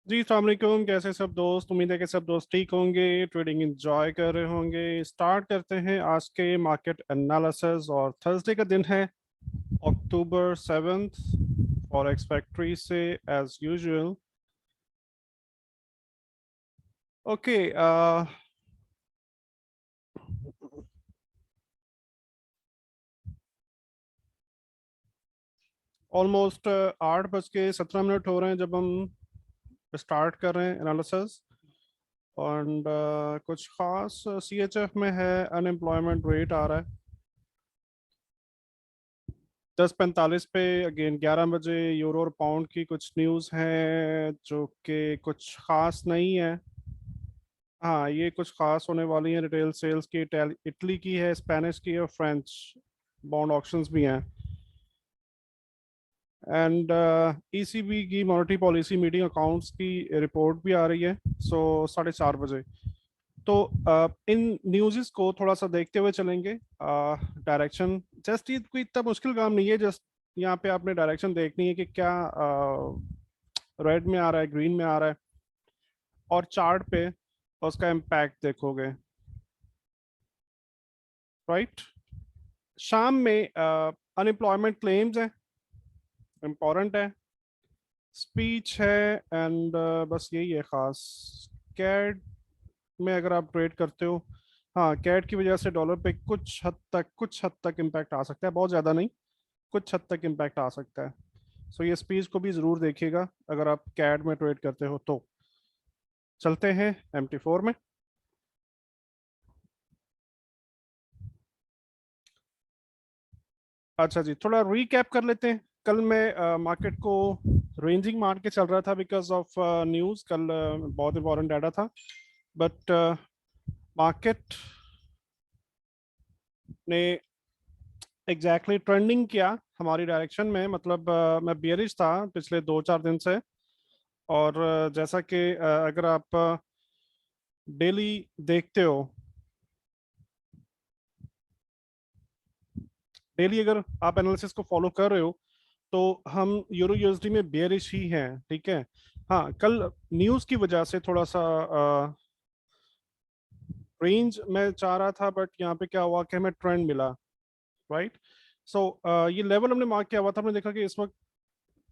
जी अस्सलाम वालेकुम। कैसे सब दोस्त? उम्मीद है कि सब दोस्त ठीक होंगे, ट्रेडिंग एंजॉय कर रहे होंगे। स्टार्ट करते हैं आज के मार्केट एनालिसिस। और थर्सडे का दिन है, October 7th, फॉरेक्स फैक्ट्री से एज यूजुअल। ओके, ऑलमोस्ट 8:17 हो रहे हैं जब हम स्टार्ट कर रहे हैं एनालिसिस। और कुछ खास CHF में है, अनएम्प्लॉयमेंट रेट आ रहा है 10:45 पे। अगेन 11 बजे यूरो और पाउंड की कुछ न्यूज़ है जो कि कुछ खास नहीं है। हाँ, ये कुछ खास होने वाली है। रिटेल सेल्स की इटली की है, स्पेनिश की है, और फ्रेंच बॉन्ड ऑक्शंस भी हैं। एंड ECB की मॉनेटरी पॉलिसी मीटिंग अकाउंट्स की रिपोर्ट भी आ रही है, सो 4:30 बजे। तो इन न्यूज़ को थोड़ा सा देखते हुए चलेंगे। डायरेक्शन जस्ट, ये कोई इतना मुश्किल काम नहीं है। जस्ट यहाँ पे आपने डायरेक्शन देखनी है कि क्या रेड में आ रहा है, ग्रीन में आ रहा है, और चार्ट पे उसका इम्पैक्ट देखोगे। राइट। शाम में अनएम्प्लॉयमेंट क्लेम्स है, इम्पोर्टेंट है, स्पीच है, एंड बस यही है खास। कैड में अगर आप ट्रेड करते हो, हाँ, कैड की वजह से डॉलर पे कुछ हद तक इम्पैक्ट आ सकता है, बहुत ज़्यादा नहीं, कुछ हद तक इम्पैक्ट आ सकता है। सो ये स्पीच को भी ज़रूर देखिएगा अगर आप कैड में ट्रेड करते हो तो। चलते हैं MT4 में। अच्छा जी, थोड़ा रीकैप कर लेते हैं। कल मैं मार्केट को रेंजिंग मार के चल रहा था बिकॉज ऑफ न्यूज़। कल बहुत इंपॉर्टेंट डाटा था, बट मार्केट ने एग्जैक्टली ट्रेंडिंग किया हमारी डायरेक्शन में। मतलब मैं बियरिश था पिछले 2-4 दिन से। और जैसा कि अगर आप डेली देखते हो, डेली अगर आप एनालिसिस को फॉलो कर रहे हो, तो हम यूरो यूएसडी में बेयरिश ही हैं। ठीक है। हाँ, कल न्यूज़ की वजह से थोड़ा सा रेंज मैं चाह रहा था, बट यहाँ पे क्या हुआ कि हमें ट्रेंड मिला। राइट। सो ये लेवल हमने मार्क किया हुआ था, हमने देखा कि इस वक्त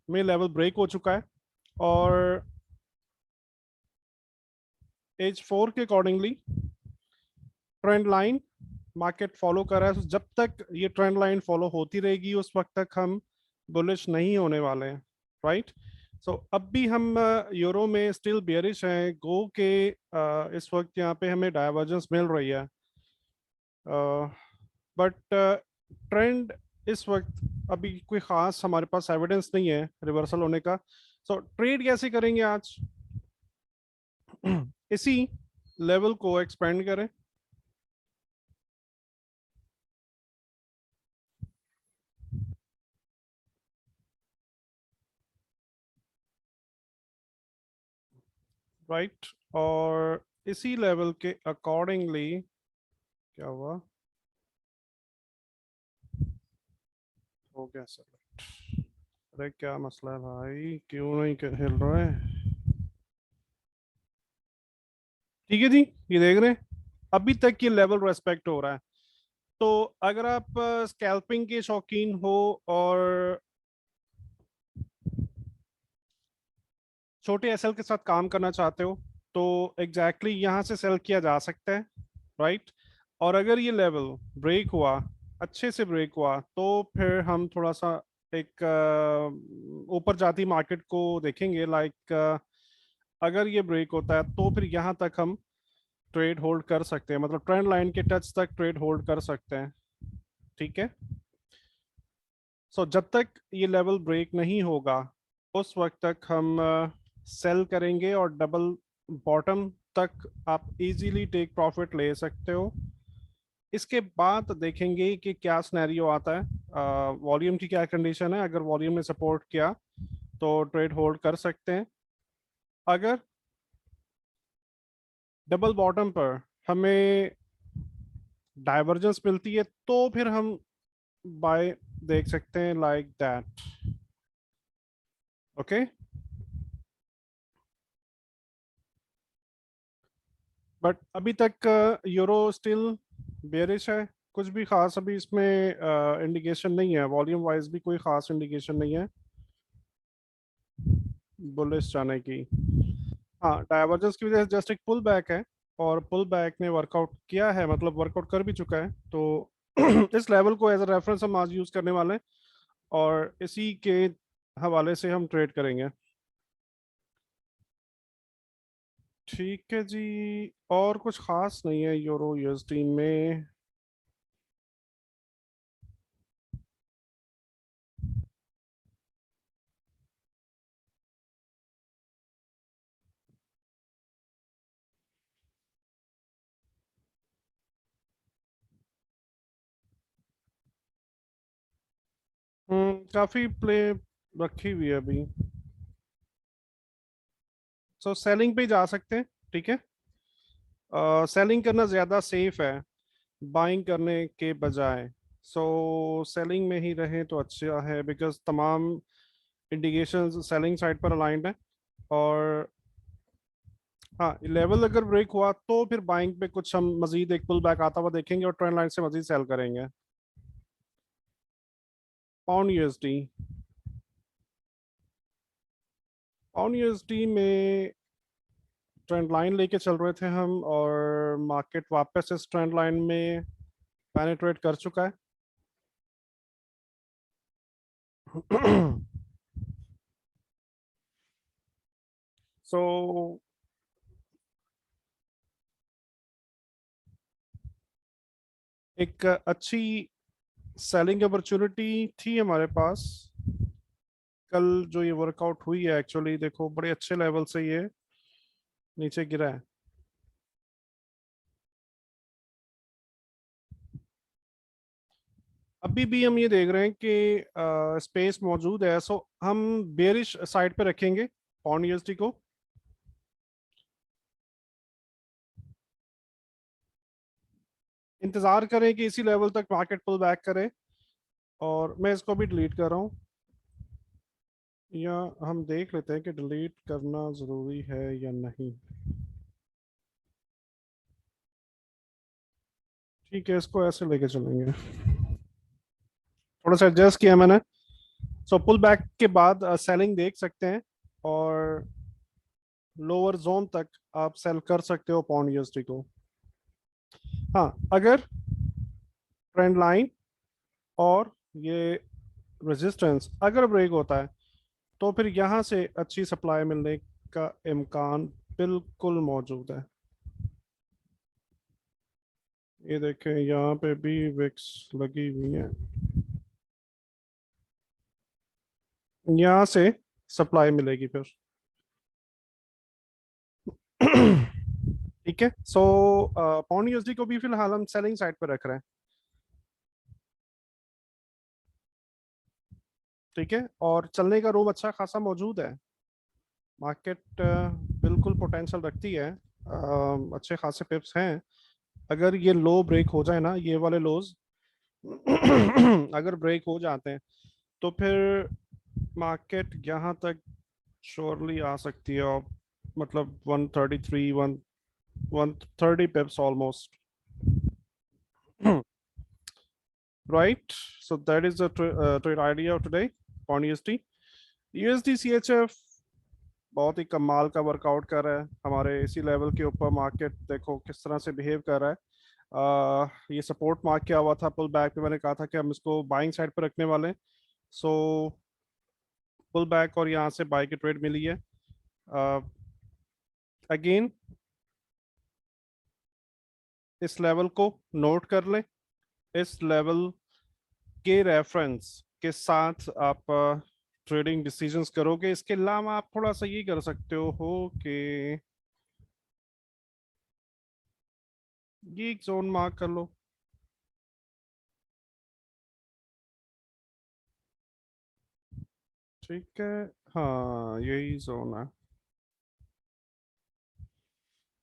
में लेवल ब्रेक हो चुका है। और H4 के accordingly trend line market follow कर रहा है। So, जब तक ये ट्रेंड लाइन फॉलो होती रहेगी उस वक्त तक हम बुलिश नहीं होने वाले हैं। राइट। सो अब भी हम यूरो में स्टिल बेयरिश हैं। गो के इस वक्त यहाँ पे हमें डाइवर्जेंस मिल रही है, बट ट्रेंड इस वक्त अभी कोई खास हमारे पास एविडेंस नहीं है रिवर्सल होने का। सो ट्रेड कैसे करेंगे आज? इसी लेवल को एक्सपेंड करें। राइट। और इसी लेवल के अकॉर्डिंगली क्या हुआ, हो गया सर। अरे क्या मसला है भाई, क्यों नहीं हिल रहा है? ठीक है जी, ये देख रहे हैं, अभी तक ये लेवल रेस्पेक्ट हो रहा है। तो अगर आप स्कैल्पिंग के शौकीन हो और छोटे एसएल के साथ काम करना चाहते हो, तो एग्जैक्टली यहाँ से सेल किया जा सकता है। राइट। और अगर ये लेवल ब्रेक हुआ, अच्छे से ब्रेक हुआ, तो फिर हम थोड़ा सा एक ऊपर जाती मार्केट को देखेंगे। लाइक अगर ये ब्रेक होता है तो फिर यहाँ तक हम ट्रेड होल्ड कर सकते हैं, मतलब ट्रेंड लाइन के टच तक ट्रेड होल्ड कर सकते हैं। ठीक है। सो जब तक ये लेवल ब्रेक नहीं होगा उस वक्त तक हम सेल करेंगे, और डबल बॉटम तक आप इजीली टेक प्रॉफिट ले सकते हो। इसके बाद देखेंगे कि क्या सिनेरियो आता है, वॉल्यूम की क्या कंडीशन है। अगर वॉल्यूम ने सपोर्ट किया तो ट्रेड होल्ड कर सकते हैं। अगर डबल बॉटम पर हमें डाइवर्जेंस मिलती है तो फिर हम बाय देख सकते हैं, लाइक दैट। ओके। बट अभी तक यूरो स्टिल बेरिश है। कुछ भी खास अभी इसमें इंडिकेशन नहीं है, वॉल्यूम वाइज भी कोई खास इंडिकेशन नहीं है बुलिश जाने की। हाँ, डाइवर्जेंस की वजह से जस्ट एक पुल बैक है, और पुल बैक ने वर्कआउट किया है, मतलब वर्कआउट कर भी चुका है। तो इस लेवल को एज अ रेफरेंस हम आज यूज करने वाले हैं, और इसी के हवाले से हम ट्रेड करेंगे। ठीक है जी। और कुछ खास नहीं है यूरो यूएसडी में। काफी प्ले रखी हुई है अभी। सो सेलिंग पे जा सकते हैं। ठीक है, सेलिंग करना ज्यादा सेफ है बाइंग करने के बजाय। सो सेलिंग में ही रहे तो अच्छा है, बिकॉज तमाम इंडिकेशन सेलिंग साइड पर अलाइंड है। और हाँ, लेवल अगर ब्रेक हुआ तो फिर बाइंग पे कुछ हम मजीद एक पुल बैक आता हुआ देखेंगे, और ट्रेंड लाइन से मजीद सेल करेंगे। Pound USD. पाउंड यूएसडी में ट्रेंड लाइन लेके चल रहे थे हम, और मार्केट वापस इस ट्रेंड लाइन में पेनिट्रेट कर चुका है। सो एक अच्छी सेलिंग अपॉर्चुनिटी थी हमारे पास कल, जो ये वर्कआउट हुई है। एक्चुअली देखो, बड़े अच्छे लेवल से ये नीचे गिरा है। अभी भी हम ये देख रहे हैं कि स्पेस मौजूद है, सो हम बेरिश साइड पे रखेंगे पाउंड यूएसडी को। इंतजार करें कि इसी लेवल तक मार्केट पुल बैक करे, और मैं इसको भी डिलीट कर रहा हूँ। या हम देख लेते हैं कि डिलीट करना जरूरी है या नहीं। ठीक है, इसको ऐसे लेके चलेंगे। थोड़ा सा एडजस्ट किया मैंने। सो पुल बैक के बाद सेलिंग देख सकते हैं, और लोअर जोन तक आप सेल कर सकते हो पाउंड यूएसडी को। हाँ, अगर ट्रेंड लाइन और ये रेजिस्टेंस अगर ब्रेक होता है, तो फिर यहाँ से अच्छी सप्लाई मिलने का इम्कान बिल्कुल मौजूद है। ये देखें, यहाँ पे भी विक्स लगी हुई है, यहाँ से सप्लाई मिलेगी फिर। ठीक है। सो पाउंड यूएसडी को भी फिलहाल हम सेलिंग साइड पर रख रहे हैं। ठीक है, और चलने का रूम अच्छा खासा मौजूद है। मार्केट बिल्कुल पोटेंशियल रखती है, अच्छे खासे पिप्स हैं। अगर ये लो ब्रेक हो जाए ना, ये वाले लोज अगर ब्रेक हो जाते हैं, तो फिर मार्केट यहाँ तक श्योरली आ सकती है। और मतलब 133 130 पिप्स almost. Right. So that is the trade idea of today on USD. USD CHF बहुत ही कमाल का वर्कआउट कर रहा है हमारे इसी लेवल के ऊपर। मार्केट देखो किस तरह से बिहेव कर रहा है। ये सपोर्ट मार्क किया हुआ था पुल बैक पे, मैंने कहा था कि हम इसको बाइंग साइड पर रखने वाले हैं। सो पुल बैक, और यहाँ से बाई की ट्रेड मिली है। अगेन इस लेवल को नोट कर लें। इस लेवल के रेफरेंस के साथ आप ट्रेडिंग डिसीजंस करोगे। इसके अलावा आप थोड़ा सा ये कर सकते हो कि ये एक जोन मार्क कर लो। ठीक है, हाँ यही जोन है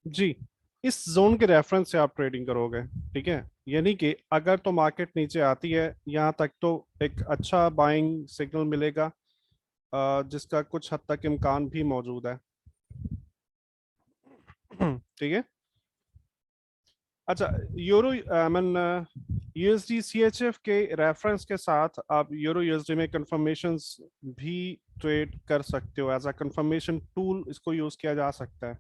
जी। इस जोन के रेफरेंस से आप ट्रेडिंग करोगे। ठीक है, यानी कि अगर तो मार्केट नीचे आती है यहाँ तक, तो एक अच्छा बाइंग सिग्नल मिलेगा, जिसका कुछ हद तक इम्कान भी मौजूद है। ठीक है। अच्छा, यूरो मीन यूएसडी सीएचएफ के रेफरेंस के साथ आप यूरो यूएसडी में कंफर्मेशंस भी ट्रेड कर सकते हो, एज अ कंफर्मेशन टूल इसको यूज किया जा सकता है।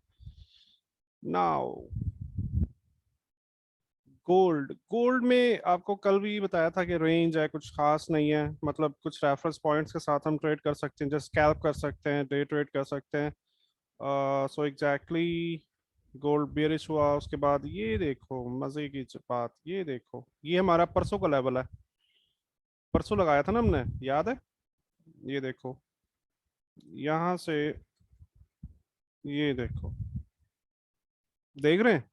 नाउ गोल्ड, गोल्ड में आपको कल भी बताया था कि रेंज है, कुछ खास नहीं है, मतलब कुछ रेफरेंस पॉइंट्स के साथ हम ट्रेड कर सकते हैं, जस्ट स्कैल्प कर सकते हैं, डे ट्रेड कर सकते हैं। सो एग्जैक्टली गोल्ड बेरिश हुआ, उसके बाद ये देखो मजे की बात, ये देखो ये हमारा परसों का लेवल है, परसों लगाया था ना हमने, याद है? ये देखो यहाँ से, ये देखो, देख रहे हैं?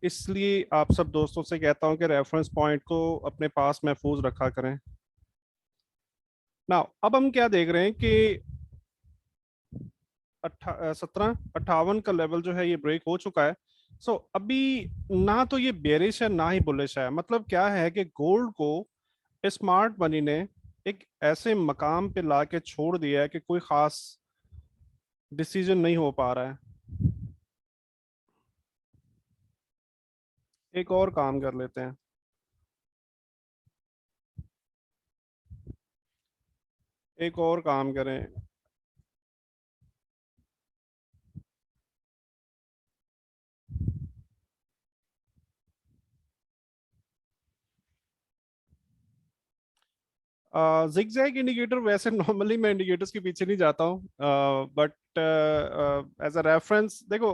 इसलिए आप सब दोस्तों से कहता हूँ कि रेफरेंस पॉइंट को अपने पास महफूज रखा करें। ना अब हम क्या देख रहे हैं कि 1758 का लेवल जो है ये ब्रेक हो चुका है। अभी ना तो ये बेरिश है ना ही बुलिश है, मतलब क्या है कि गोल्ड को स्मार्ट मनी ने एक ऐसे मकाम पे लाके छोड़ दिया है कि कोई खास डिसीजन नहीं हो पा रहा है। एक और काम कर लेते हैं, एक और काम करें। जिगजैग इंडिकेटर, वैसे नॉर्मली मैं इंडिकेटर्स के पीछे नहीं जाता हूँ, बट एज अ रेफरेंस देखो,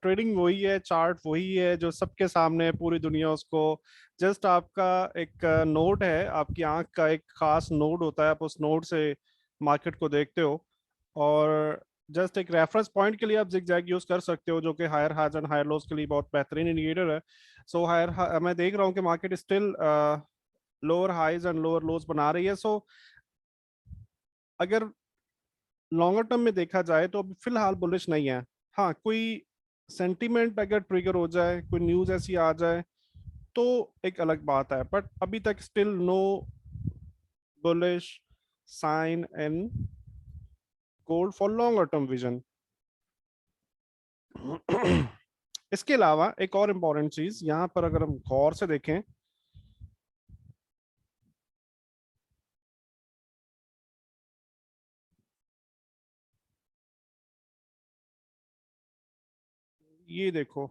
ट्रेडिंग वही है, चार्ट वही है जो सबके सामने है, पूरी दुनिया उसको, जस्ट आपका एक नोड है, आपकी आंख का एक खास नोड होता है, आप उस नोड से मार्केट को देखते हो, और जस्ट एक रेफरेंस पॉइंट के लिए आप जिगजैग यूज कर सकते हो, जो कि higher highs and higher lows के लिए बहुत बेहतरीन इंडिकेटर है। मैं देख रहा हूँ कि market still lower highs and lower lows बना रही है। अगर लॉन्गर टर्म में देखा जाए तो अभी फिलहाल बुलिश नहीं है। हाँ, कोई सेंटीमेंट अगर ट्रिगर हो जाए, कोई न्यूज ऐसी आ जाए तो एक अलग बात है, बट अभी तक still no bullish sign in gold for longer term vision. इसके अलावा एक और इम्पॉर्टेंट चीज यहाँ पर अगर हम गौर से देखें, ये देखो,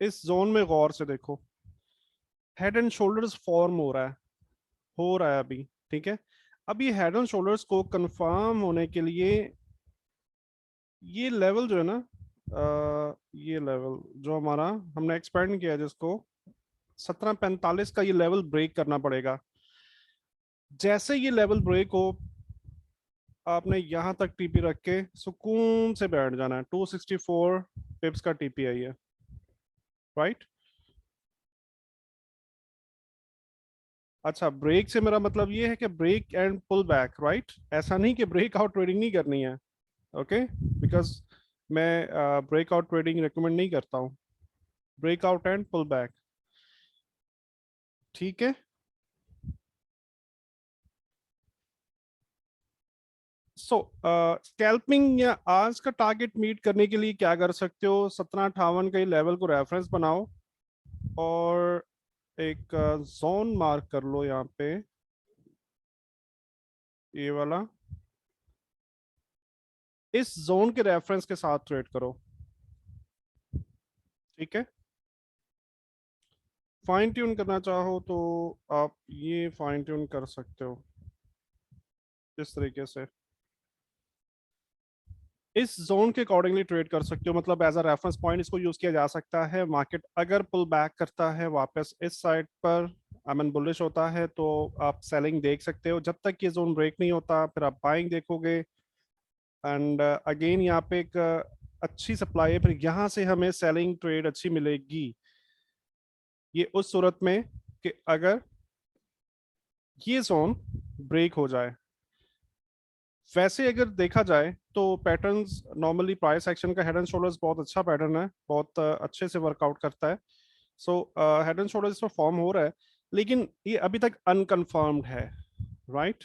इस जोन में गौर से देखो, हेड एंड शोल्डर्स फॉर्म हो रहा है अभी, ठीक है। अब ये हेड एंड शोल्डर्स को कंफर्म होने के लिए ये लेवल जो है ना, ये लेवल जो हमारा हमने एक्सपेंड किया है जिसको 1745 का, ये लेवल ब्रेक करना पड़ेगा। जैसे ये लेवल ब्रेक हो, आपने यहां तक टीपी रख के सुकून से बैठ जाना है। 264 पिप्स का टीपी है ये, राइट? अच्छा, ब्रेक से मेरा मतलब ये है कि break and pull back, right? ऐसा नहीं कि ब्रेकआउट ट्रेडिंग नहीं करनी है, ओके? बिकॉज मैं ब्रेकआउट ट्रेडिंग रिकमेंड नहीं करता हूँ, ब्रेकआउट एंड पुल बैक, ठीक है। स्कैल्पिंग या आज का टारगेट मीट करने के लिए क्या कर सकते हो, 1758 के लेवल को रेफरेंस बनाओ और एक जोन मार्क कर लो यहाँ पे, ये वाला, इस जोन के रेफरेंस के साथ ट्रेड करो, ठीक है। फाइन ट्यून करना चाहो तो आप ये फाइन ट्यून कर सकते हो इस तरीके से, इस जोन के अकॉर्डिंगली ट्रेड कर सकते हो, मतलब एज अ रेफरेंस पॉइंट इसको यूज किया जा सकता है। मार्केट अगर पुल बैक करता है वापस इस साइड पर, आई मीन बुलिश होता है, तो आप सेलिंग देख सकते हो, जब तक ये जोन ब्रेक नहीं होता फिर आप बाइंग देखोगे। एंड अगेन यहाँ पे एक अच्छी सप्लाई है, फिर यहाँ से हमें सेलिंग ट्रेड अच्छी मिलेगी, ये उस सूरत में कि अगर ये जोन ब्रेक हो जाए। वैसे अगर देखा जाए तो पैटर्न्स नॉर्मली प्राइस एक्शन का हेड एंड शोल्डर्स बहुत अच्छा पैटर्न है, बहुत अच्छे से वर्कआउट करता है। हेड एंड शोल्डर्स इसमें फॉर्म हो रहा है, लेकिन ये अभी तक अनकंफर्म्ड है, राइट?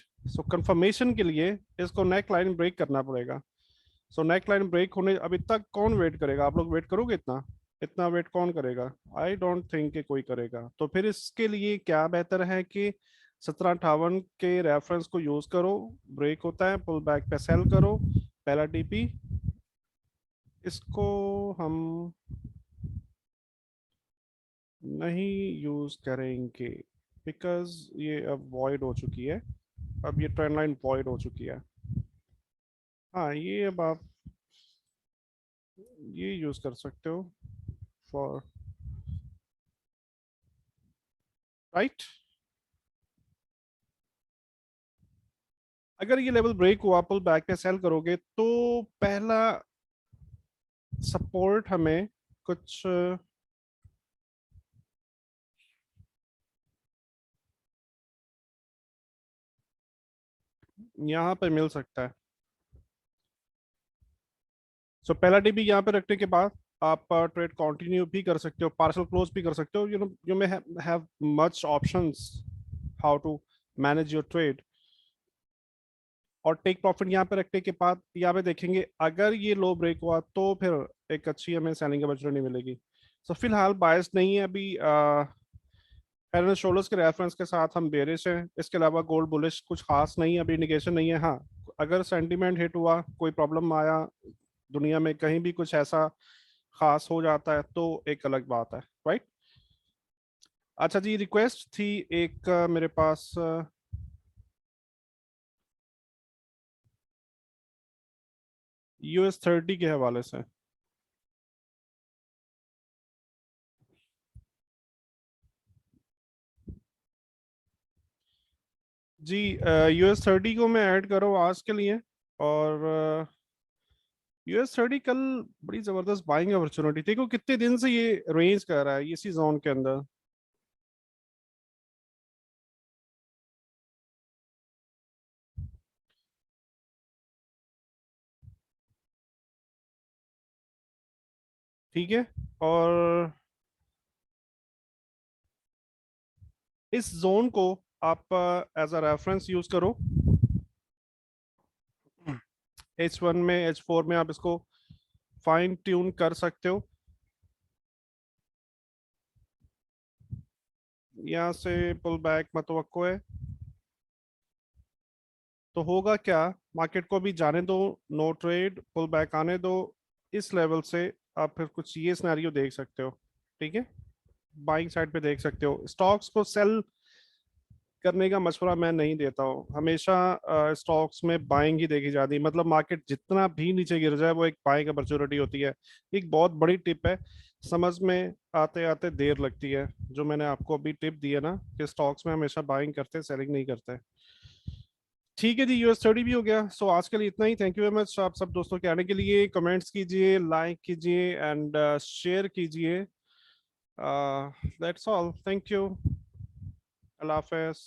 कंफर्मेशन के लिए इसको नेक लाइन ब्रेक करना पड़ेगा। सो नेक लाइन ब्रेक होने अभी तक कौन वेट करेगा? आप लोग वेट करोगे इतना? इतना वेट कौन करेगा? आई डोंट थिंक कि कोई करेगा। तो फिर इसके लिए क्या बेहतर है कि 1758 के रेफरेंस को यूज करो। ब्रेक होता है, पुल बैक पे सेल करो, पहला टीपी। इसको हम नहीं यूज करेंगे बिकॉज ये अब वॉइड हो चुकी है। अब ये ट्रेंड लाइन वॉइड हो चुकी है। हाँ, ये अब आप ये यूज कर सकते हो फॉर राइट। अगर ये लेवल ब्रेक हुआ, पुल बैक पे सेल करोगे, तो पहला सपोर्ट हमें कुछ यहाँ पे मिल सकता है। सो पहला टीपी यहाँ पे रखने के बाद आप ट्रेड कंटिन्यू भी कर सकते हो, पार्शल क्लोज भी कर सकते हो। You know you may have much options how to manage your trade. और टेक प्रॉफिट यहाँ पे रखने के बाद यहाँ पे देखेंगे, अगर ये लो ब्रेक हुआ तो फिर एक अच्छी हमें सेलिंग अपॉर्चुनिटी मिलेगी। सो फिलहाल बायस नहीं है अभी। हेड एंड शोल्डर्स के रेफरेंस के साथ हम बेरिश हैं। इसके अलावा गोल्ड बुलिश कुछ खास नहीं है, अभी इंडिकेशन नहीं है। हाँ, अगर सेंटीमेंट हिट हुआ, कोई प्रॉब्लम आया दुनिया में, कहीं भी कुछ ऐसा खास हो जाता है तो एक अलग बात है, राइट। अच्छा जी, रिक्वेस्ट थी एक मेरे पास US 30 के हवाले से। जी, US 30 को मैं ऐड करो आज के लिए। और US 30 कल बड़ी जबरदस्त बाइंग अपॉर्चुनिटी थी। देखो कितने दिन से ये रेंज कर रहा है इसी जोन के अंदर। ठीक है। और इस जोन को आप एज अ रेफरेंस यूज करो। H1 में, H4 में आप इसको फाइन ट्यून कर सकते हो। यहाँ से पुल बैक मतवक्को है। तो होगा क्या, मार्केट को भी जाने दो, नो ट्रेड, पुल बैक आने दो। इस लेवल से आप फिर कुछ ये सिनेरियो देख सकते हो। ठीक है, बाइंग साइड पे देख सकते हो। स्टॉक्स को सेल करने का मशवरा मैं नहीं देता हूँ। हमेशा स्टॉक्स में बाइंग ही देखी जाती है। मतलब मार्केट जितना भी नीचे गिर जाए वो एक बाइंग अपॉर्चुनिटी होती है। एक बहुत बड़ी टिप है, समझ में आते आते देर लगती है। जो मैंने आपको अभी टिप दी है ना, कि स्टॉक्स में हमेशा बाइंग करते, सेलिंग नहीं करते। ठीक है जी, US 30 भी हो गया। सो आज के लिए इतना ही। थैंक यू वेरी मच आप सब दोस्तों के आने के लिए। कमेंट्स कीजिए, लाइक कीजिए एंड शेयर कीजिए। That's all, thank you. Allah Hafiz.